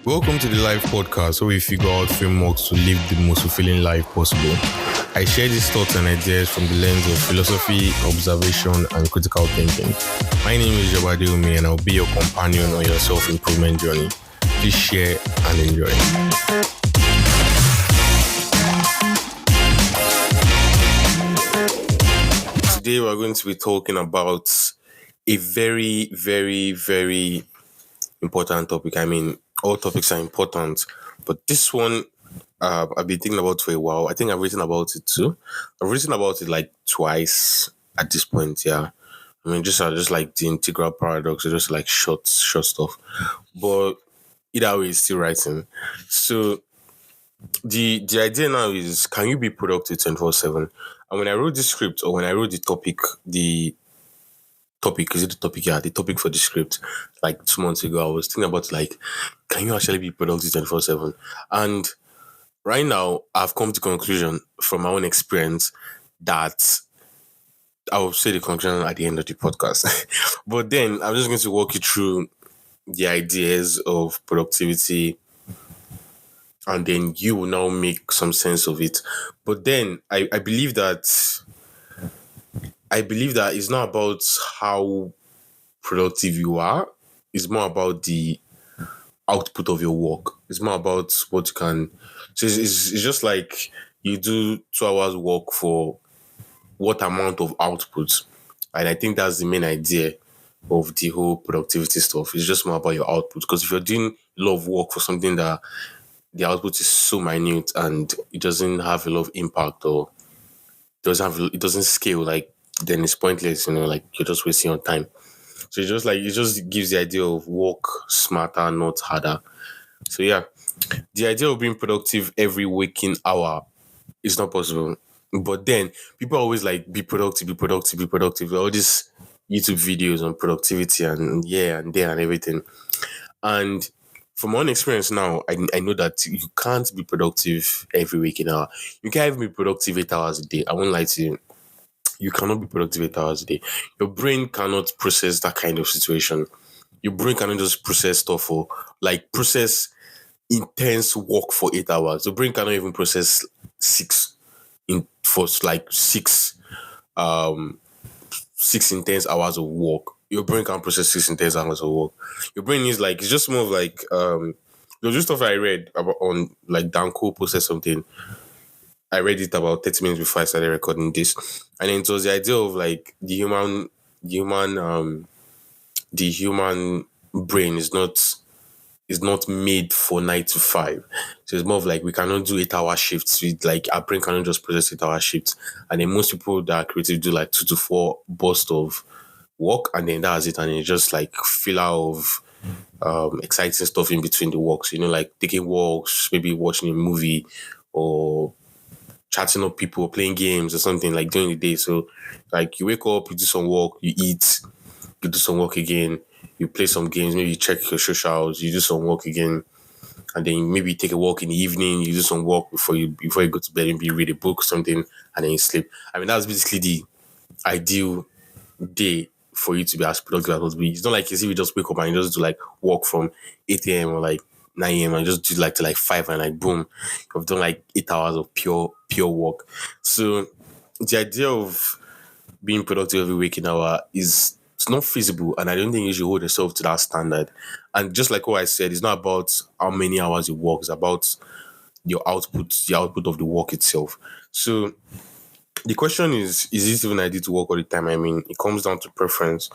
Welcome to the Life Podcast, where we figure out frameworks to live the most fulfilling life possible. I share these thoughts and ideas from the lens of philosophy, observation, and critical thinking. My name is Jabade Umi, and I'll be your companion on your self-improvement journey. Please share and enjoy. Today, we're going to be talking about a very, very, very important topic. I mean, all topics are important, but this one I've been thinking about for a while. I think I've written about it too. I've written about it like twice at this point. Yeah, I mean, just like the integral paradox, or just like short stuff. But either way, it's still writing. So the idea now is, can you be productive 24/7? And when I wrote this script, or when I wrote the topic, the topic for the script, like 2 months ago, I was thinking about like, can you actually be productive 24/7? And right now, I've come to conclusion from my own experience that I will say the conclusion at the end of the podcast. But then I'm just going to walk you through the ideas of productivity, and then you will now make some sense of it. But then I believe that it's not about how productive you are. It's more about the output of your work. It's more about what you can. So it's just like you do 2 hours work for what amount of output. And I think that's the main idea of the whole productivity stuff. It's just more about your output. Because if you're doing a lot of work for something that the output is so minute and it doesn't have a lot of impact, or it doesn't scale, like, then it's pointless, like you're just wasting your time. So it's just like, it just gives the idea of work smarter, not harder. So yeah, the idea of being productive every waking hour is not possible. But then people always like, be productive, be productive, be productive. All these YouTube videos on productivity and yeah, and there and everything. And from my own experience now, I know that you can't be productive every waking hour. You can't even be productive 8 hours a day. I won't lie to you. You cannot be productive 8 hours a day. Your brain cannot process that kind of situation. Your brain cannot just process stuff, or like process intense work for 8 hours. Your brain cannot even process six intense hours of work. Your brain can't process 6 intense hours of work. Your brain is like, it's just more of like there's just stuff I read about on like Dan Cole posted something. I read it about 30 minutes before I started recording this. And then it was the idea of like the human brain is not made for 9 to 5. So it's more of like, we cannot do 8-hour shifts. Our brain cannot just process 8-hour shifts. And then most people that are creative do like 2 to 4 bursts of work, and then that's it. And it's just like filler of exciting stuff in between the walks, like taking walks, maybe watching a movie, or chatting up people, playing games or something like during the day. So like, you wake up, you do some work, you eat, you do some work again, you play some games, maybe you check your socials, you do some work again, and then maybe you take a walk in the evening, you do some work before you go to bed, maybe you read a book or something, and then you sleep. I mean, that's basically the ideal day for you to be as productive as possible. It's not like as if you just wake up and you just do like work from 8 a.m. or like 9 a.m. and just do like to like 5, and like boom, you've done like 8 hours of pure work. So the idea of being productive every waking hour it's not feasible, and I don't think you should hold yourself to that standard. And just like what I said, it's not about how many hours you work, it's about your output, the output of the work itself. So the question is it even ideal to work all the time? I mean, it comes down to preference.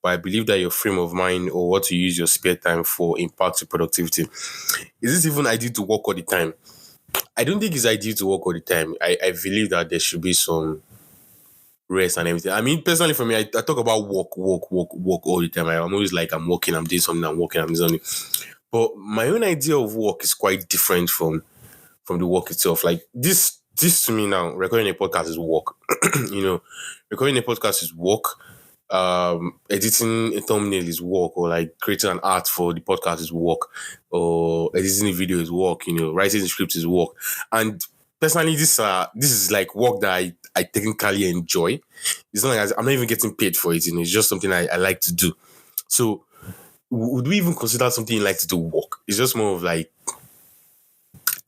But I believe that your frame of mind, or what you use your spare time for, impacts your productivity. Is this even ideal to work all the time? I don't think it's ideal to work all the time. I believe that there should be some rest and everything. I mean, personally for me, I talk about work all the time. I'm always like, I'm working, I'm doing something, I'm working, I'm doing something. But my own idea of work is quite different from the work itself. Like this to me now, recording a podcast is work. Recording a podcast is work. Editing a thumbnail is work, or like creating an art for the podcast is work, or editing a video is work, writing the script is work. And personally, this is like work that I technically enjoy. It's not like I'm not even getting paid for it, it's just something I like to do. So would we even consider something you like to do work? it's just more of like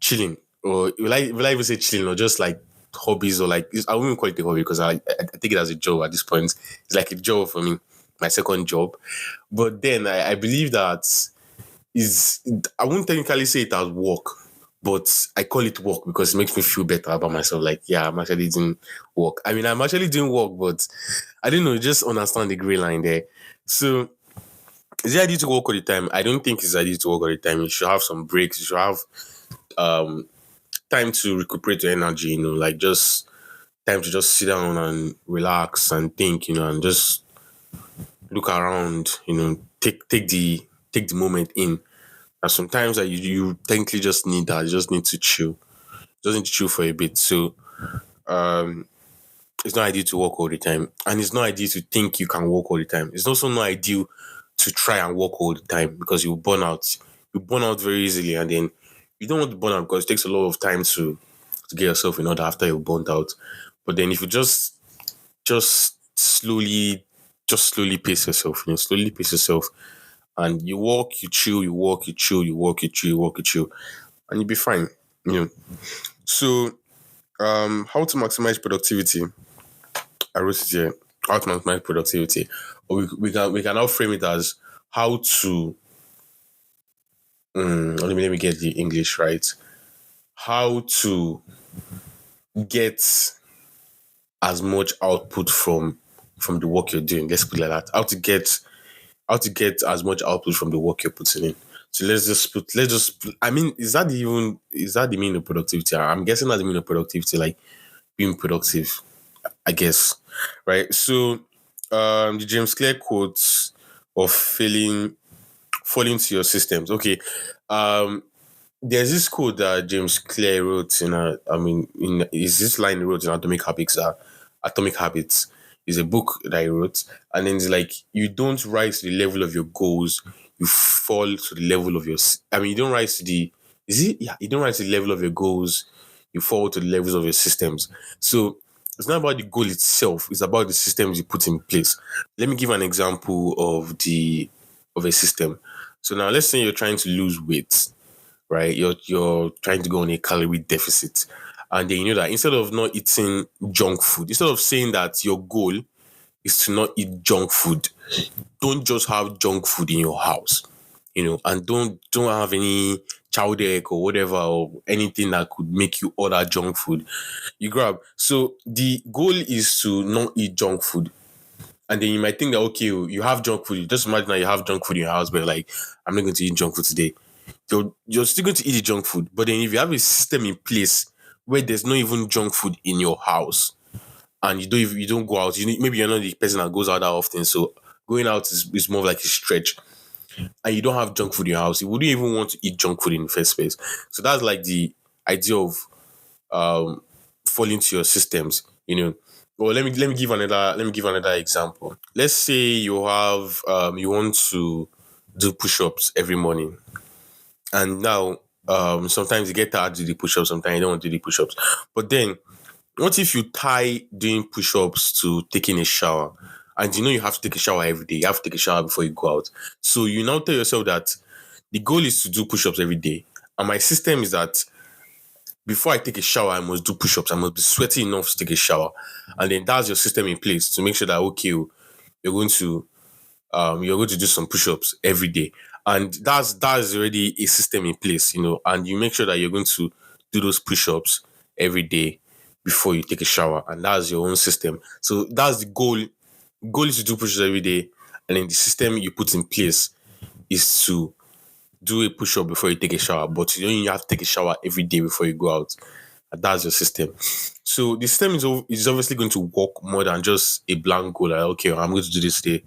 chilling, or will I even say chilling, or just like hobbies, or like I wouldn't call it a hobby because I take it as a job at this point. It's like a job for me, my second job. But then I believe that is I wouldn't technically say it as work, but I call it work because it makes me feel better about myself. Like, yeah, I'm actually doing work. I mean, I'm actually doing work, but I don't know, just understand the gray line there. So is it ideal to work all the time? I don't think it's ideal to work all the time. You should have some breaks. You should have um time to recuperate your energy, like just time to just sit down and relax and think, and just look around, take the moment in. And sometimes that you technically just need that. You just need to chill. Just need to chill for a bit. So um it's not ideal to work all the time. And it's not ideal to think you can work all the time. It's also not ideal to try and work all the time because you burn out. You burn out very easily, and then you don't want to burn out because it takes a lot of time to get yourself in order after you're burnt out. But then if you just slowly slowly pace yourself, slowly pace yourself, and you walk, you chill, you walk, you chill, you walk, you chill, you walk, you chill, and you'll be fine. You know. So how to maximize productivity? I wrote it here. How to maximize productivity. Or we can now frame it as how to let me get the English right. How to get as much output from the work you're doing. Let's put it like that. How to get as much output from the work you're putting in. So I mean, is that the meaning of productivity? I'm guessing that's the meaning of productivity, like being productive, I guess. Right. So the James Clear quotes of falling to your systems. Okay. Um there's this quote that James Clear wrote is this line he wrote in Atomic Habits is a book that he wrote, and then it's like you don't rise to the level of your goals, you fall to the level of you don't rise to the is it yeah you don't rise to the level of your goals, you fall to the levels of your systems. So it's not about the goal itself; it's about the systems you put in place. Let me give an example of a system. So now let's say you're trying to lose weight, right? You're trying to go on a calorie deficit. And then you know that instead of not eating junk food, instead of saying that your goal is to not eat junk food, don't just have junk food in your house, and don't have any child egg or whatever or anything that could make you order junk food. You grab. So the goal is to not eat junk food. And then you might think that okay, you have junk food. Just imagine that you have junk food in your house, but like, I'm not going to eat junk food today. You're still going to eat the junk food. But then if you have a system in place where there's not even junk food in your house, and you don't go out, maybe you're not the person that goes out that often. So going out is more of like a stretch, and you don't have junk food in your house, you wouldn't even want to eat junk food in the first place. So that's like the idea of um falling to your systems. Well, let me give another example. Let's say you want to do push-ups every morning, and now sometimes you get tired to do the push-ups, sometimes you don't want to do the push-ups. But then what if you tie doing push-ups to taking a shower? And you have to take a shower every day. You have to take a shower before you go out. So you now tell yourself that the goal is to do push-ups every day. And my system is that before I take a shower, I must do push-ups. I must be sweaty enough to take a shower. And then that's your system in place to make sure that okay, you're going to do some push-ups every day. And that's already a system in place, and you make sure that you're going to do those push-ups every day before you take a shower. And that's your own system. So that's the goal. Goal is to do push-ups every day. And then the system you put in place is to do a push-up before you take a shower. But you have to take a shower every day before you go out. And that's your system. So the system is obviously going to work more than just a blank goal. Like, okay, I'm going to do this today.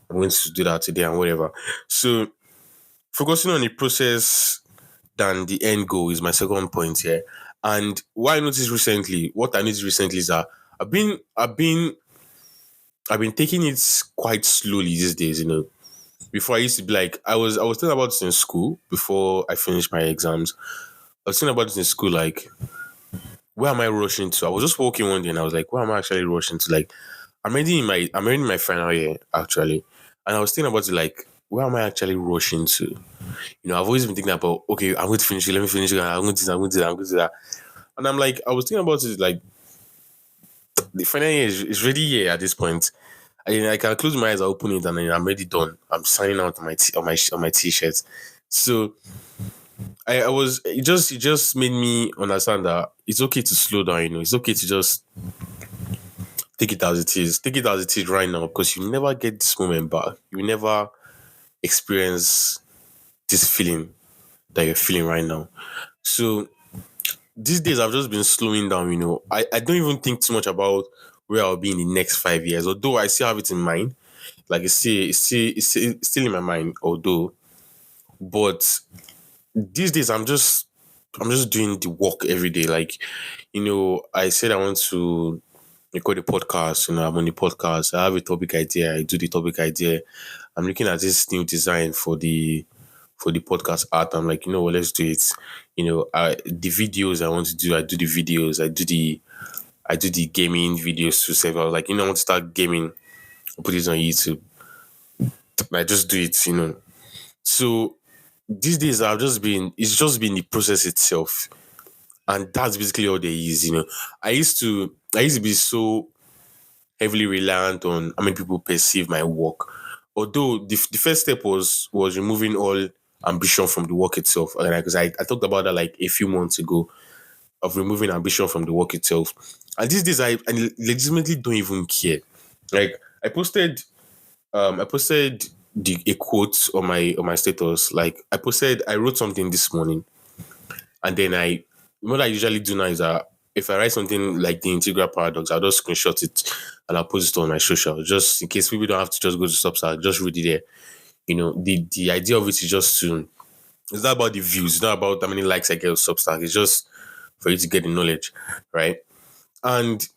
I'm going to do that today and whatever. So focusing on the process than the end goal is my second point here. And what I noticed recently is that I've been taking it quite slowly these days. Before I used to be like I was thinking about this in school before I finished my exams. I was thinking about this in school, like, where am I rushing to? I was just walking one day and I was like, where am I actually rushing to? Like, I'm already in my final year actually. And I was thinking about it like, where am I actually rushing to? I've always been thinking about, okay, I'm going to finish it, let me finish it, I'm going to do that, I'm going to do that, I'm going to do that. And I'm like, I was thinking about it like the final year is really here at this point. And I can close my eyes, I open it, and then I'm already done. I'm signing out on my t-shirts. So I was it just made me understand that it's okay to slow down. It's okay to just take it as it is. Take it as it is right now, because you never get this moment back. You never experience this feeling that you're feeling right now. So these days I've just been slowing down. I don't even think too much about where I'll be in the next 5 years, although I still have it in mind. Like it's still in my mind, although. But these days I'm just doing the work every day. Like, I said I want to record a podcast. I'm on the podcast. I have a topic idea. I do the topic idea. I'm looking at this new design for the podcast art. I'm like, what, let's do it. The videos I want to do, I do the videos. I do the gaming videos to save. I was like, I want to start gaming, put it on YouTube. I just do it. So these days it's just been the process itself. And that's basically all there is. I used to be so heavily reliant on how many people perceive my work. Although the first step was removing all ambition from the work itself. Because I talked about that like a few months ago, of removing ambition from the work itself. And these days I legitimately don't even care. Like I posted a quote on my status. Like I wrote something this morning, and then what I usually do now is that if I write something like the integral paradox, I'll just screenshot it and I'll post it on my social, just in case people don't have to just go to Substack, just read it there. The idea of it is just to, it's not about the views, it's not about how many likes I get on Substack, it's just for you to get the knowledge, right? And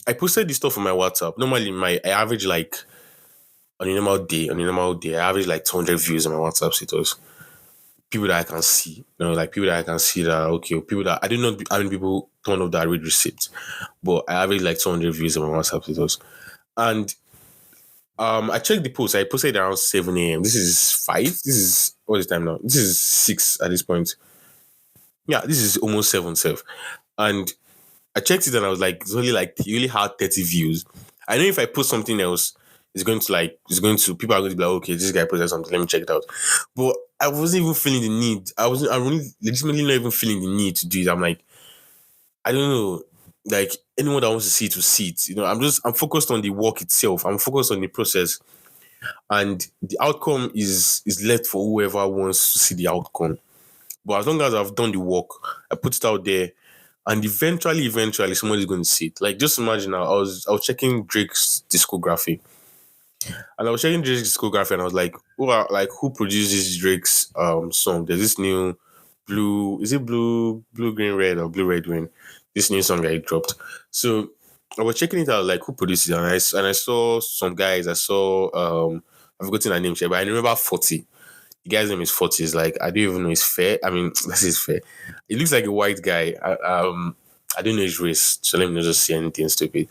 I posted this stuff on my WhatsApp. Normally, I average like on a normal day, I average like 200 views on my WhatsApp status. People that I can see, like people that I can see that okay, people that I did not how many people turn up that read receipts, but I average like 200 views on my WhatsApp status. And I checked the post. I posted around 7 a.m. This is 5. This is what is the time now? This is 6 at this point. Yeah, this is almost 7 self. And I checked it and I was like, it's only like you only had 30 views. I know if I post something else, people are going to be like, okay, this guy posted something, let me check it out. But I wasn't even feeling the need. I'm really legitimately not even feeling the need to do it. I'm like, I don't know, like anyone that wants to see it will see it. I'm focused on the work itself. I'm focused on the process, and the outcome is left for whoever wants to see the outcome. But as long as I've done the work, I put it out there, and eventually, somebody's going to see it. Like, just imagine now, I was checking Drake's discography, and I was checking Drake's discography, and I was like, who produces Drake's song? There's this new blue, is it blue green red or blue red green? This new song that he dropped. So I was checking it out, like who produced it, and I saw some guys. I saw I've forgotten her name, but I remember 40. The guy's name is 40. It's like I don't even know his fair. I mean, this is fair. He looks like a white guy. I don't know his race, so let me not just say anything stupid.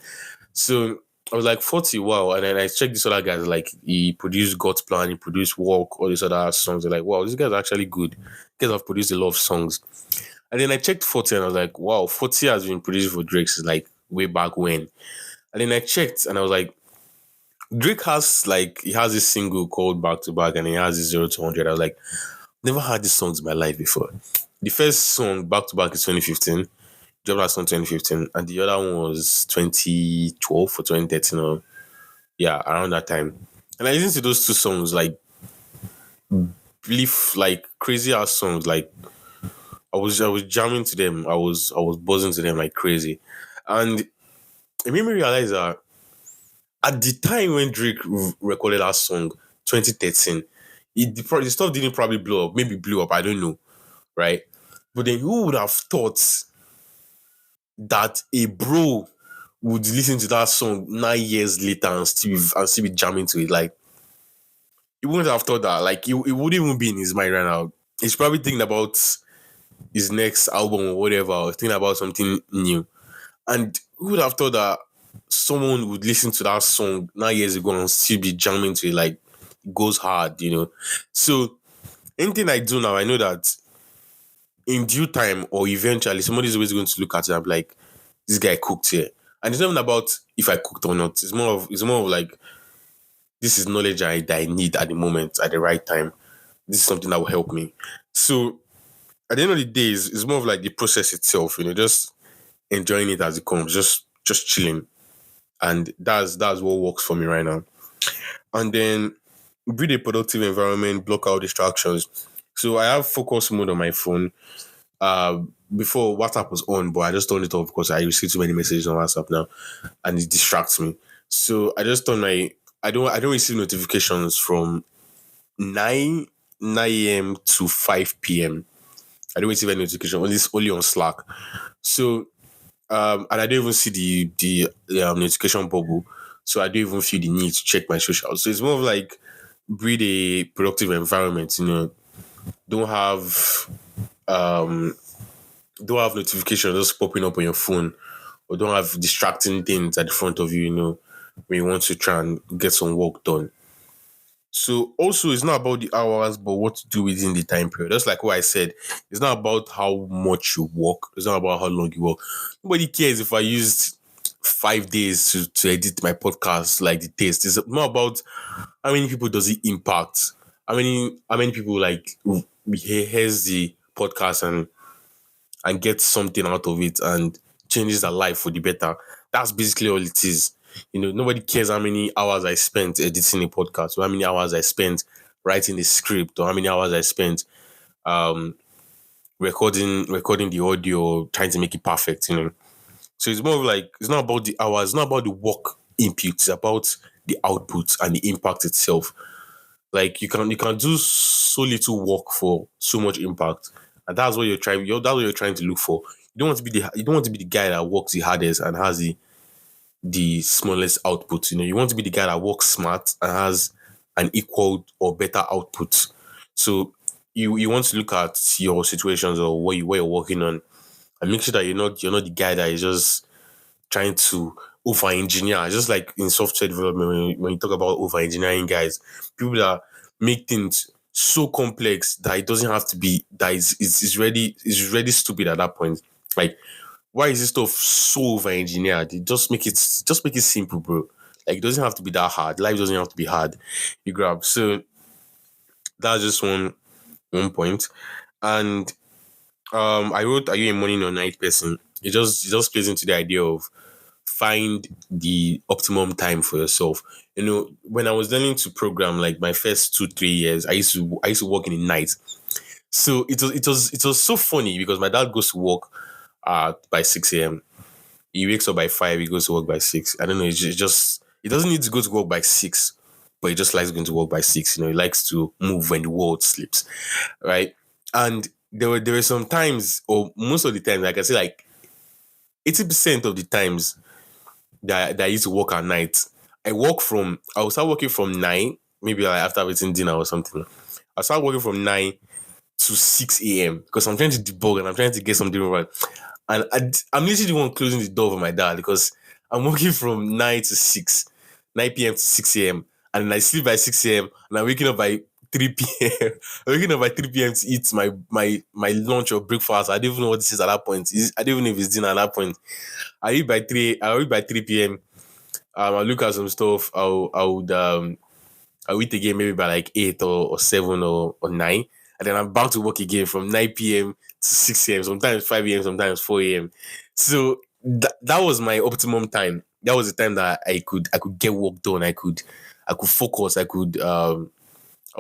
So I was like 40, wow. And then I checked this other guys, like he produced God's Plan, he produced Walk, all these other songs. They're like, wow, this guy's actually good. These guys have produced a lot of songs. And then I checked 40 and I was like, wow, 40 has been produced for Drake since like way back when. And then I checked and I was like, Drake he has this single called Back to Back, and he has this 0 to 100. I was like, never had these songs in my life before. The first song, Back to Back, is 2015. Dropped that song 2015. And the other one was 2012 or 2013, or yeah, around that time. And I listened to those two songs, like, believe, like, crazy ass songs. Like, I was jamming to them. I was buzzing to them like crazy. And it made me realize that at the time when Drake recorded that song, 2013, the stuff didn't probably blow up. Maybe blew up, I don't know, right? But then who would have thought that a bro would listen to that song 9 years later and still be jamming to it? Like, he wouldn't have thought that. Like, it wouldn't even be in his mind right now. He's probably thinking about his next album or whatever, or thinking about something new. And who would have thought that someone would listen to that song 9 years ago and still be jamming to it? Like, it goes hard. So anything I do now, I know that in due time or eventually somebody's always going to look at it and be like, this guy cooked here. And it's not even about if I cooked or not. It's more of like this is knowledge that I need at the moment, at the right time. This is something that will help me. So at the end of the day, it's more of like the process itself, just enjoying it as it comes, just chilling. And that's what works for me right now. And then build a productive environment, block out distractions. So I have focus mode on my phone. Uh, Before WhatsApp was on, but I just turned it off because I receive too many messages on WhatsApp now, and it distracts me. So I just turn my I don't receive notifications from 9 a.m. to 5 p.m. I don't receive any notification. Only on Slack. So and I don't even see the notification bubble. So I don't even feel the need to check my social. So it's more of like breed a productive environment. Don't have um don't have notifications just popping up on your phone, or don't have distracting things at the front of you. When you want to try and get some work done. So also, it's not about the hours, but what to do within the time period. Just like what I said, it's not about how much you work. It's not about how long you work. Nobody cares if I used 5 days to edit my podcast like the taste. It's more about how many people does it impact. How many people like hears the podcast and get something out of it and changes their life for the better. That's basically all it is. Nobody cares how many hours I spent editing a podcast, or how many hours I spent writing the script, or how many hours I spent um, recording the audio, trying to make it perfect. So it's more of like it's not about the hours, it's not about the work input, it's about the output and the impact itself. Like you can do so little work for so much impact, and that's what you're trying. That's what you're trying to look for. You don't want to be the guy that works the hardest and has the smallest output. You want to be the guy that works smart and has an equal or better output. So you want to look at your situations or what you're working on and make sure that you're not the guy that is just trying to over engineer. Just like in software development, when you talk about over engineering guys, people that make things so complex that it doesn't have to be that is really stupid at that point. Like, why is this stuff so over engineered? Just make it simple, bro. Like, it doesn't have to be that hard. Life doesn't have to be hard. You grab. So that's just one point. And I wrote, "Are you a morning or night person?" It just plays into the idea of find the optimum time for yourself. When I was learning to program, like my first 2 3 years, I used to work in the night. So it was so funny because my dad goes to work by 6 a.m. He wakes up by 5, he goes to work by 6. I don't know, he doesn't need to go to work by 6, but he just likes going to work by 6. He likes to move when the world sleeps, right? And there were some times, or most of the time, like I say, like 80% of the times that I used to work at night. I will start working from 9, maybe like after I've eaten dinner or something. I'll start working from 9 to 6 a.m. because I'm trying to debug and I'm trying to get something right. And I'm literally the one closing the door for my dad because I'm working from 9 to 6, 9 p.m. to 6 a.m. And then I sleep by 6 a.m. and I'm waking up by 3 p.m. I'm waking up by 3 p.m. to eat my lunch or breakfast. I don't even know what this is at that point. I don't even know if it's dinner at that point. I eat by 3 p.m. I look at some stuff. I'll eat again maybe by like 8 or 7 or 9. And then I'm back to work again from 9 p.m. to 6 a.m. Sometimes 5 a.m. Sometimes 4 a.m. So that was my optimum time. That was the time that I could get work done. I could focus. I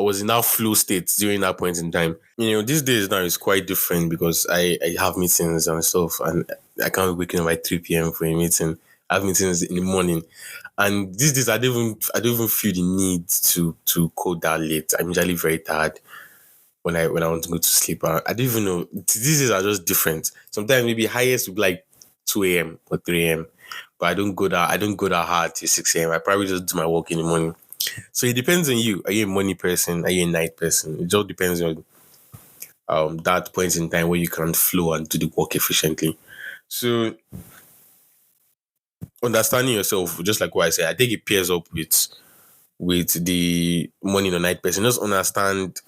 was in that flow state during that point in time. These days now is quite different because I have meetings and stuff, and I can't be waking up by 3 p.m. for a meeting. I have meetings in the morning. And these days I don't even feel the need to code that late. I'm usually very tired when I want to go to sleep. I don't even know. These days are just different. Sometimes maybe highest would be like 2 a.m. or 3 a.m. But I don't go that hard till 6 a.m. I probably just do my work in the morning. So it depends on you. Are you a morning person? Are you a night person? It just depends on that point in time where you can flow and do the work efficiently. So understanding yourself, just like what I said, I think it pairs up with the morning or night person. Just understand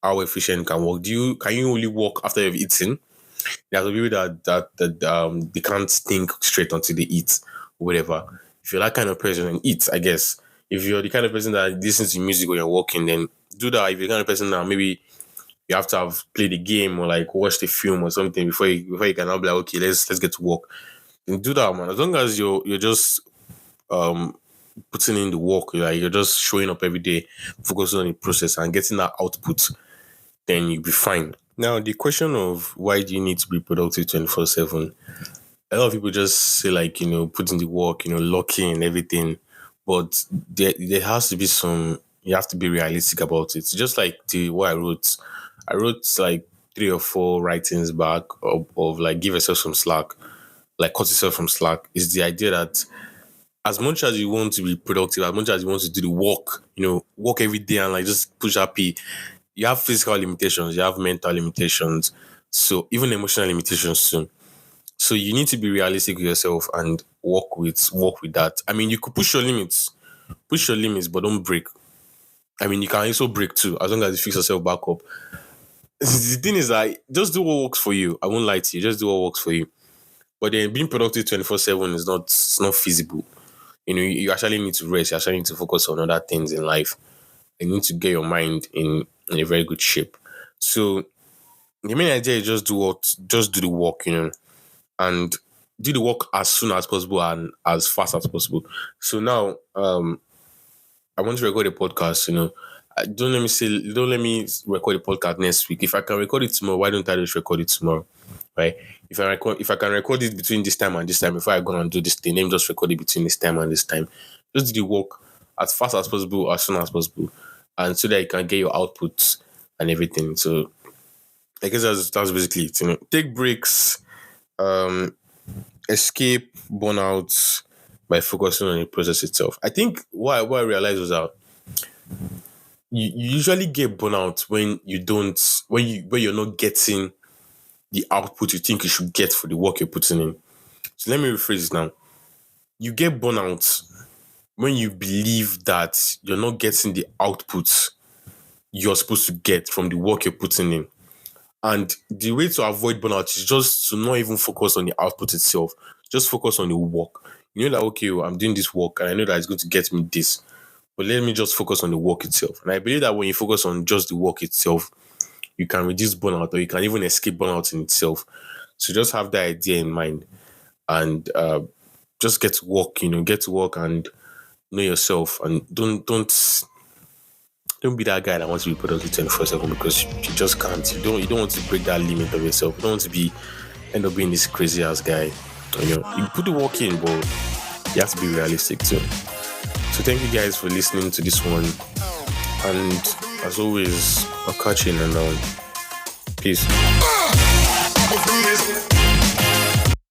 how efficient you can work. Can you only work after you've eaten? There are some people that they can't think straight until they eat or whatever. If you're that kind of person, then eat, I guess. If you're the kind of person that listens to music when you're walking, then do that. If you're the kind of person that maybe you have to have played a game or like watched a film or something before you can now be like, okay, let's get to work. Then do that, man. As long as you're just um putting in the work, like you're just showing up every day, focusing on the process and getting that output, then you'll be fine. Now, the question of why do you need to be productive 24/7? A lot of people just say, like, put in the work, lock in everything. But there has to be you have to be realistic about it. Just like the what I wrote like 3 or 4 writings back of like give yourself some slack, like cut yourself from slack. Is the idea that as much as you want to be productive, as much as you want to do the work, work every day and like just push happy, you have physical limitations, you have mental limitations, so even emotional limitations too. So you need to be realistic with yourself and work with that. I mean, you could push your limits, but don't break. I mean, you can also break too, as long as you fix yourself back up. The thing is that just do what works for you. I won't lie to you, just do what works for you. But then being productive 24/7 is not feasible. You actually need to rest. You actually need to focus on other things in life. You need to get your mind in a very good shape. So the main idea is just do the work, and do the work as soon as possible and as fast as possible. So now, I want to record a podcast. Don't let me record a podcast next week. If I can record it tomorrow, why don't I just record it tomorrow, right? If I can record it between this time and this time before I go and do this thing, let me just record it between this time and this time. Just do the work as fast as possible, as soon as possible, and so that you can get your outputs and everything. So I guess that's basically it. Take breaks, um, escape burnout by focusing on the process itself. I think what I realized was that you usually get burnout when you're not getting the output you think you should get for the work you're putting in. So let me rephrase it now. You get burnout when you believe that you're not getting the output you're supposed to get from the work you're putting in. And the way to avoid burnout is just to not even focus on the output itself. Just focus on the work. You know that, okay, I'm doing this work and I know that it's going to get me this. But let me just focus on the work itself. And I believe that when you focus on just the work itself, you can reduce burnout or you can even escape burnout in itself. So just have that idea in mind and just get to work, get to work and know yourself and don't be that guy that wants to be productive 24/7 because you just can't. You don't want to break that limit of yourself. You don't want to end up being this crazy ass guy. You put the work in, but you have to be realistic too. So thank you guys for listening to this one. And as always, I'll catch you in another one. Peace.